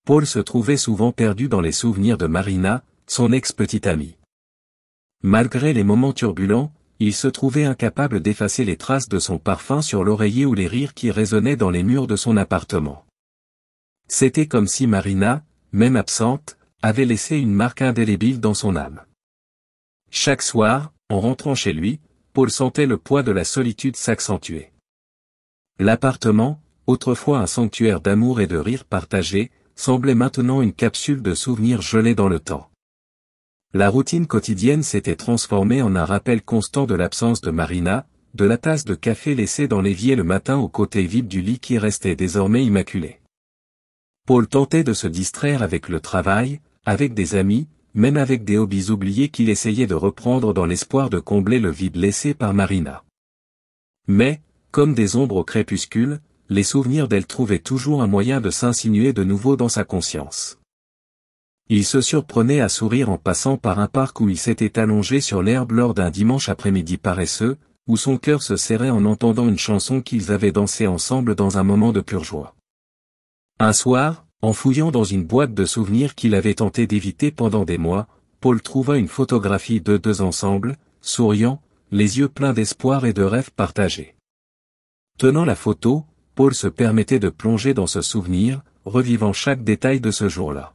Paul se trouvait souvent perdu dans les souvenirs de Marina, son ex-petite amie. Malgré les moments turbulents, il se trouvait incapable d'effacer les traces de son parfum sur l'oreiller ou les rires qui résonnaient dans les murs de son appartement. C'était comme si Marina, même absente, avait laissé une marque indélébile dans son âme. Chaque soir, en rentrant chez lui, Paul sentait le poids de la solitude s'accentuer. L'appartement, autrefois un sanctuaire d'amour et de rires partagés, semblait maintenant une capsule de souvenirs gelés dans le temps. La routine quotidienne s'était transformée en un rappel constant de l'absence de Marina, de la tasse de café laissée dans l'évier le matin au côté vide du lit qui restait désormais immaculé. Paul tentait de se distraire avec le travail, avec des amis, même avec des hobbies oubliés qu'il essayait de reprendre dans l'espoir de combler le vide laissé par Marina. Mais, comme des ombres au crépuscule, les souvenirs d'elle trouvaient toujours un moyen de s'insinuer de nouveau dans sa conscience. Il se surprenait à sourire en passant par un parc où il s'était allongé sur l'herbe lors d'un dimanche après-midi paresseux, où son cœur se serrait en entendant une chanson qu'ils avaient dansée ensemble dans un moment de pure joie. Un soir, en fouillant dans une boîte de souvenirs qu'il avait tenté d'éviter pendant des mois, Paul trouva une photographie d'eux deux ensemble, souriant, les yeux pleins d'espoir et de rêves partagés. Tenant la photo, Paul se permettait de plonger dans ce souvenir, revivant chaque détail de ce jour-là.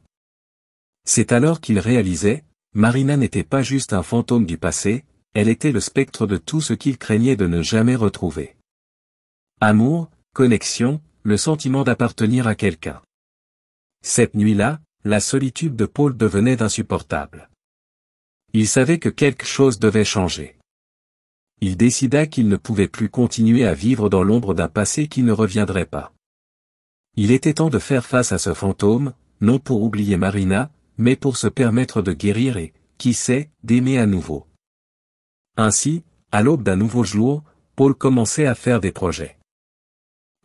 C'est alors qu'il réalisait, Marina n'était pas juste un fantôme du passé, elle était le spectre de tout ce qu'il craignait de ne jamais retrouver. Amour, connexion, le sentiment d'appartenir à quelqu'un. Cette nuit-là, la solitude de Paul devenait insupportable. Il savait que quelque chose devait changer. Il décida qu'il ne pouvait plus continuer à vivre dans l'ombre d'un passé qui ne reviendrait pas. Il était temps de faire face à ce fantôme, non pour oublier Marina, mais pour se permettre de guérir et, qui sait, d'aimer à nouveau. Ainsi, à l'aube d'un nouveau jour, Paul commençait à faire des projets.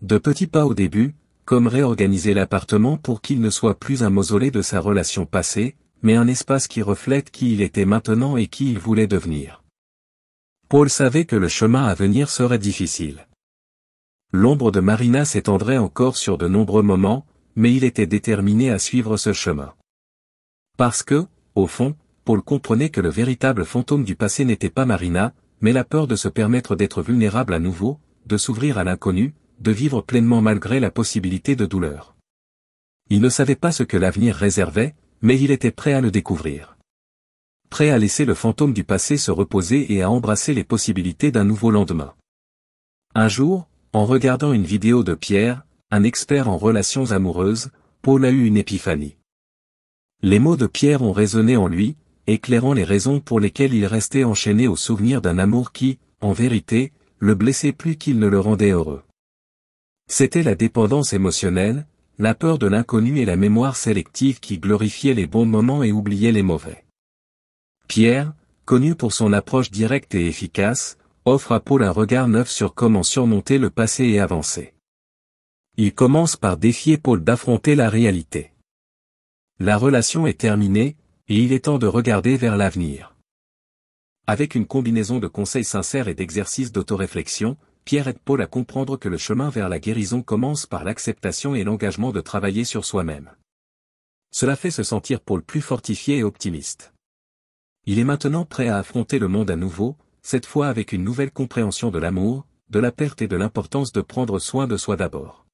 De petits pas au début, comme réorganiser l'appartement pour qu'il ne soit plus un mausolée de sa relation passée, mais un espace qui reflète qui il était maintenant et qui il voulait devenir. Paul savait que le chemin à venir serait difficile. L'ombre de Marina s'étendrait encore sur de nombreux moments, mais il était déterminé à suivre ce chemin. Parce que, au fond, Paul comprenait que le véritable fantôme du passé n'était pas Marina, mais la peur de se permettre d'être vulnérable à nouveau, de s'ouvrir à l'inconnu, de vivre pleinement malgré la possibilité de douleur. Il ne savait pas ce que l'avenir réservait, mais il était prêt à le découvrir. Prêt à laisser le fantôme du passé se reposer et à embrasser les possibilités d'un nouveau lendemain. Un jour, en regardant une vidéo de Pierre, un expert en relations amoureuses, Paul a eu une épiphanie. Les mots de Pierre ont résonné en lui, éclairant les raisons pour lesquelles il restait enchaîné au souvenir d'un amour qui, en vérité, le blessait plus qu'il ne le rendait heureux. C'était la dépendance émotionnelle, la peur de l'inconnu et la mémoire sélective qui glorifiaient les bons moments et oubliaient les mauvais. Pierre, connu pour son approche directe et efficace, offre à Paul un regard neuf sur comment surmonter le passé et avancer. Il commence par défier Paul d'affronter la réalité. La relation est terminée, et il est temps de regarder vers l'avenir. Avec une combinaison de conseils sincères et d'exercices d'autoréflexion, Pierre aide Paul à comprendre que le chemin vers la guérison commence par l'acceptation et l'engagement de travailler sur soi-même. Cela fait se sentir Paul plus fortifié et optimiste. Il est maintenant prêt à affronter le monde à nouveau, cette fois avec une nouvelle compréhension de l'amour, de la perte et de l'importance de prendre soin de soi d'abord.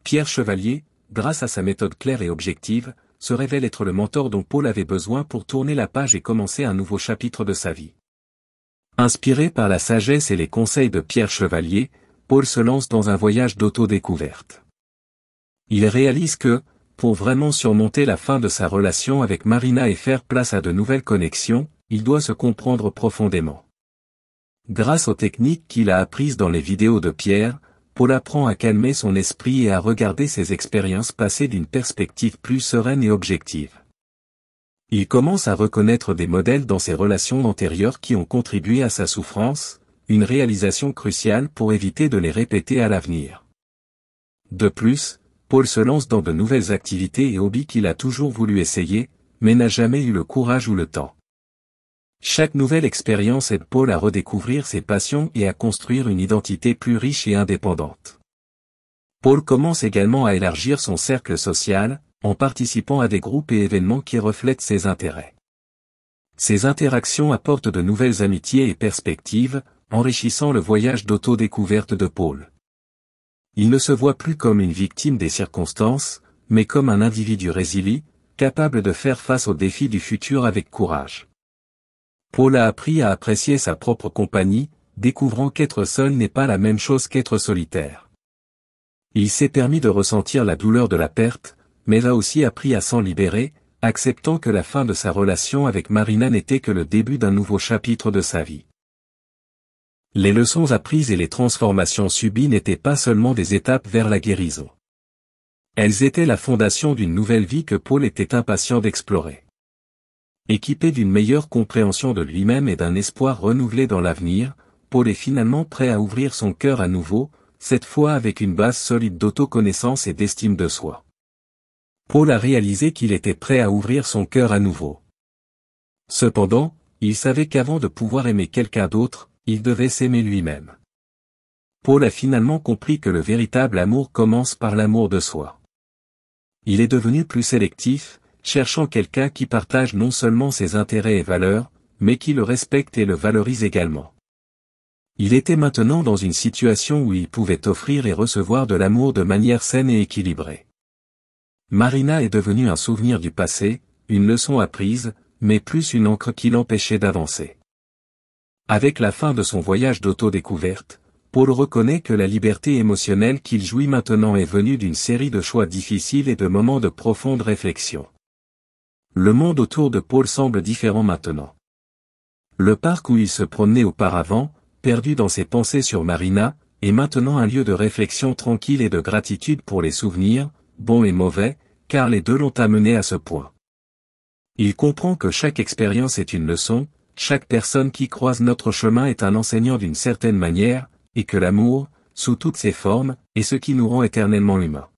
Pierre Chevalier, grâce à sa méthode claire et objective, se révèle être le mentor dont Paul avait besoin pour tourner la page et commencer un nouveau chapitre de sa vie. Inspiré par la sagesse et les conseils de Pierre Chevalier, Paul se lance dans un voyage d'autodécouverte. Il réalise que, pour vraiment surmonter la fin de sa relation avec Marina et faire place à de nouvelles connexions, il doit se comprendre profondément. Grâce aux techniques qu'il a apprises dans les vidéos de Pierre, Paul apprend à calmer son esprit et à regarder ses expériences passées d'une perspective plus sereine et objective. Il commence à reconnaître des modèles dans ses relations antérieures qui ont contribué à sa souffrance, une réalisation cruciale pour éviter de les répéter à l'avenir. De plus, Paul se lance dans de nouvelles activités et hobbies qu'il a toujours voulu essayer, mais n'a jamais eu le courage ou le temps. Chaque nouvelle expérience aide Paul à redécouvrir ses passions et à construire une identité plus riche et indépendante. Paul commence également à élargir son cercle social, en participant à des groupes et événements qui reflètent ses intérêts. Ces interactions apportent de nouvelles amitiés et perspectives, enrichissant le voyage d'autodécouverte de Paul. Il ne se voit plus comme une victime des circonstances, mais comme un individu résilient, capable de faire face aux défis du futur avec courage. Paul a appris à apprécier sa propre compagnie, découvrant qu'être seul n'est pas la même chose qu'être solitaire. Il s'est permis de ressentir la douleur de la perte, mais a aussi appris à s'en libérer, acceptant que la fin de sa relation avec Marina n'était que le début d'un nouveau chapitre de sa vie. Les leçons apprises et les transformations subies n'étaient pas seulement des étapes vers la guérison. Elles étaient la fondation d'une nouvelle vie que Paul était impatient d'explorer. Équipé d'une meilleure compréhension de lui-même et d'un espoir renouvelé dans l'avenir, Paul est finalement prêt à ouvrir son cœur à nouveau, cette fois avec une base solide d'autoconnaissance et d'estime de soi. Paul a réalisé qu'il était prêt à ouvrir son cœur à nouveau. Cependant, il savait qu'avant de pouvoir aimer quelqu'un d'autre, il devait s'aimer lui-même. Paul a finalement compris que le véritable amour commence par l'amour de soi. Il est devenu plus sélectif, cherchant quelqu'un qui partage non seulement ses intérêts et valeurs, mais qui le respecte et le valorise également. Il était maintenant dans une situation où il pouvait offrir et recevoir de l'amour de manière saine et équilibrée. Marina est devenue un souvenir du passé, une leçon apprise, mais plus une encre qui l'empêchait d'avancer. Avec la fin de son voyage d'autodécouverte, Paul reconnaît que la liberté émotionnelle qu'il jouit maintenant est venue d'une série de choix difficiles et de moments de profonde réflexion. Le monde autour de Paul semble différent maintenant. Le parc où il se promenait auparavant, perdu dans ses pensées sur Marina, est maintenant un lieu de réflexion tranquille et de gratitude pour les souvenirs, bons et mauvais, car les deux l'ont amené à ce point. Il comprend que chaque expérience est une leçon, chaque personne qui croise notre chemin est un enseignant d'une certaine manière, et que l'amour, sous toutes ses formes, est ce qui nous rend éternellement humains.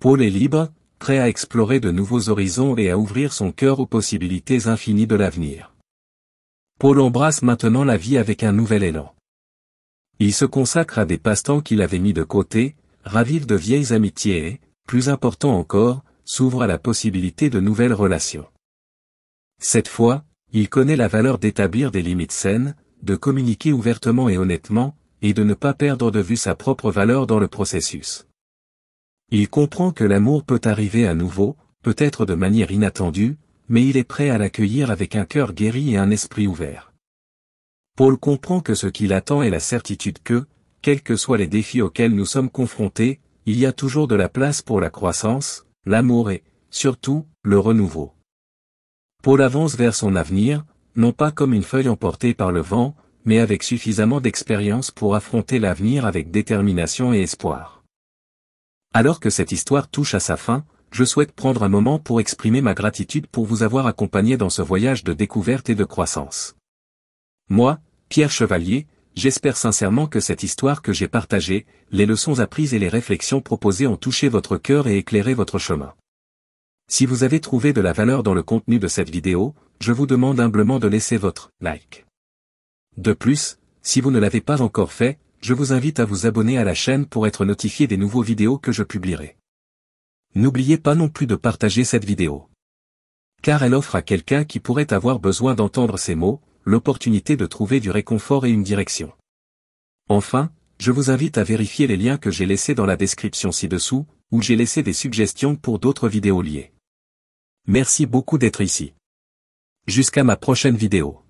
Paul est libre, prêt à explorer de nouveaux horizons et à ouvrir son cœur aux possibilités infinies de l'avenir. Paul embrasse maintenant la vie avec un nouvel élan. Il se consacre à des passe-temps qu'il avait mis de côté, ravive de vieilles amitiés et, plus important encore, s'ouvre à la possibilité de nouvelles relations. Cette fois, il connaît la valeur d'établir des limites saines, de communiquer ouvertement et honnêtement, et de ne pas perdre de vue sa propre valeur dans le processus. Il comprend que l'amour peut arriver à nouveau, peut-être de manière inattendue, mais il est prêt à l'accueillir avec un cœur guéri et un esprit ouvert. Paul comprend que ce qui l'attend est la certitude que, quels que soient les défis auxquels nous sommes confrontés, il y a toujours de la place pour la croissance, l'amour et, surtout, le renouveau. Paul avance vers son avenir, non pas comme une feuille emportée par le vent, mais avec suffisamment d'expérience pour affronter l'avenir avec détermination et espoir. Alors que cette histoire touche à sa fin, je souhaite prendre un moment pour exprimer ma gratitude pour vous avoir accompagné dans ce voyage de découverte et de croissance. Moi, Pierre Chevalier, j'espère sincèrement que cette histoire que j'ai partagée, les leçons apprises et les réflexions proposées ont touché votre cœur et éclairé votre chemin. Si vous avez trouvé de la valeur dans le contenu de cette vidéo, je vous demande humblement de laisser votre like. De plus, si vous ne l'avez pas encore fait, je vous invite à vous abonner à la chaîne pour être notifié des nouveaux vidéos que je publierai. N'oubliez pas non plus de partager cette vidéo. Car elle offre à quelqu'un qui pourrait avoir besoin d'entendre ces mots, l'opportunité de trouver du réconfort et une direction. Enfin, je vous invite à vérifier les liens que j'ai laissés dans la description ci-dessous, où j'ai laissé des suggestions pour d'autres vidéos liées. Merci beaucoup d'être ici. Jusqu'à ma prochaine vidéo.